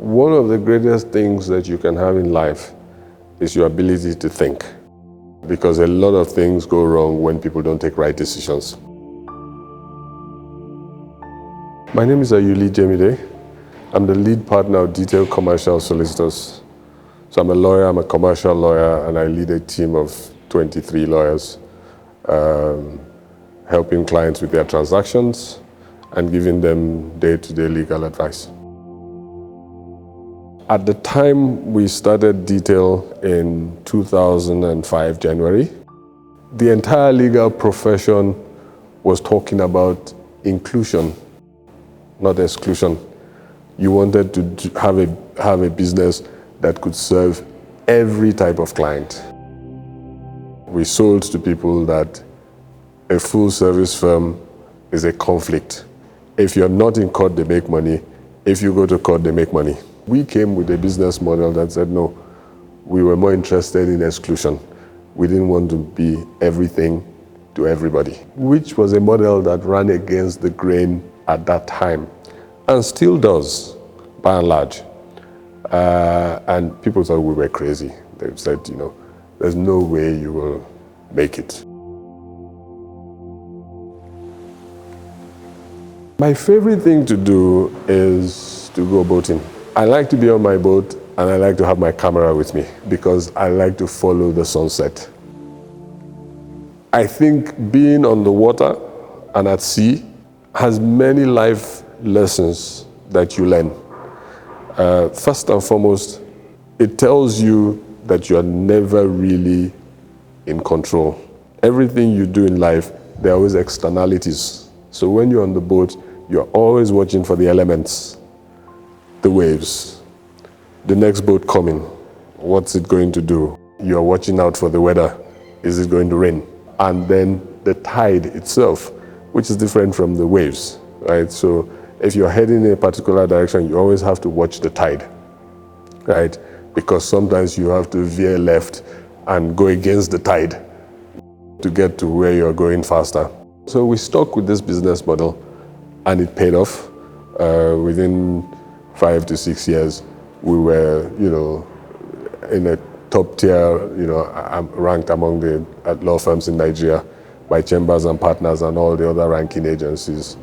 One of the greatest things that you can have in life is your ability to think, because a lot of things go wrong when people don't take right decisions. My name is Ayuli Jemide. I'm the lead partner of Detailed Commercial Solicitors. So I'm a lawyer, I'm a commercial lawyer, and I lead a team of 23 lawyers, helping clients with their transactions and giving them day-to-day legal advice. At the time we started Detail in 2005, January, the entire legal profession was talking about inclusion, not exclusion. You wanted to have a business that could serve every type of client. We sold to people that a full-service firm is a conflict. If you're not in court, they make money. If you go to court, they make money. We came with a business model that said, no, we were more interested in exclusion. We didn't want to be everything to everybody, which was a model that ran against the grain at that time, and still does, by and large. And people thought we were crazy. They said, there's no way you will make it. My favorite thing to do is to go boating. I like to be on my boat, and I like to have my camera with me because I like to follow the sunset. I think being on the water and at sea has many life lessons that you learn. First and foremost, it tells you that you are never really in control. Everything you do in life, there are always externalities. So when you're on the boat, you're always watching for the elements, the waves, the next boat coming. What's it going to do? You're watching out for the weather. Is it going to rain? And then the tide itself, which is different from the waves, right? So if you're heading in a particular direction, you always have to watch the tide, right? Because sometimes you have to veer left and go against the tide to get to where you're going faster. So we stuck with this business model, and it paid off. Within 5 to 6 years, we were, in a top tier, ranked among the law firms in Nigeria by Chambers and Partners and all the other ranking agencies.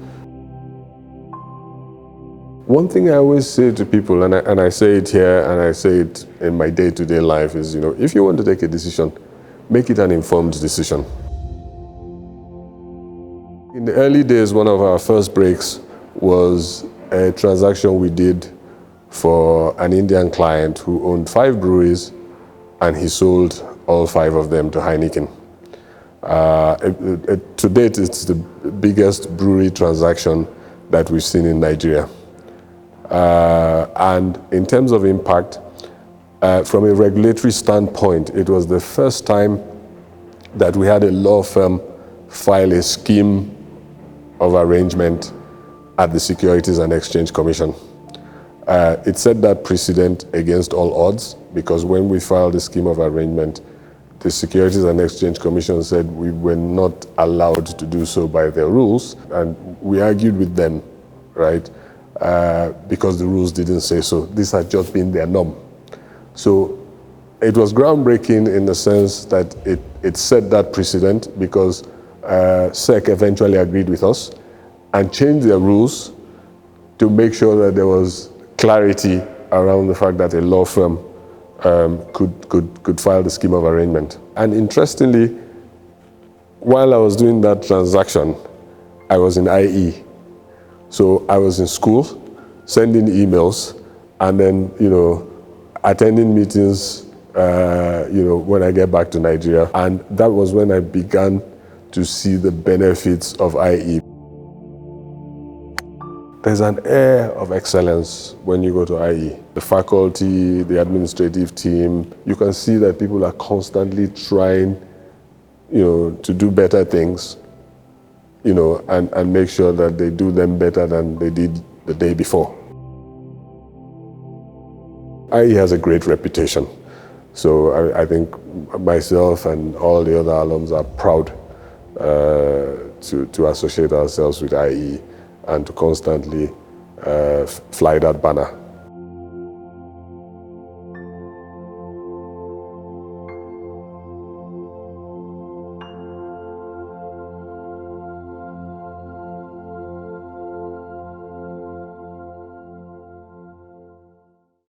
One thing I always say to people, and I say it here and I say it in my day-to-day life, is, if you want to take a decision, make it an informed decision. In the early days, one of our first breaks was a transaction we did for an Indian client who owned 5 breweries, and he sold all 5 of them to Heineken. To date, it's the biggest brewery transaction that we've seen in Nigeria. And in terms of impact, from a regulatory standpoint, it was the first time that we had a law firm file a scheme of arrangement at the Securities and Exchange Commission. It set that precedent against all odds, because when we filed the scheme of arrangement, the Securities and Exchange Commission said we were not allowed to do so by their rules, and we argued with them, right? Because the rules didn't say so. This had just been their norm. So it was groundbreaking in the sense that it set that precedent, because SEC eventually agreed with us and changed their rules to make sure that there was clarity around the fact that a law firm could file the scheme of arrangement. And interestingly, while I was doing that transaction, I was in IE. So I was in school, sending emails, and then, attending meetings, when I get back to Nigeria. And that was when I began to see the benefits of IE. There's an air of excellence when you go to IE. The faculty, the administrative team, you can see that people are constantly trying, to do better things, and make sure that they do them better than they did the day before. IE has a great reputation. So I think myself and all the other alums are proud to associate ourselves with IE and to constantly fly that banner.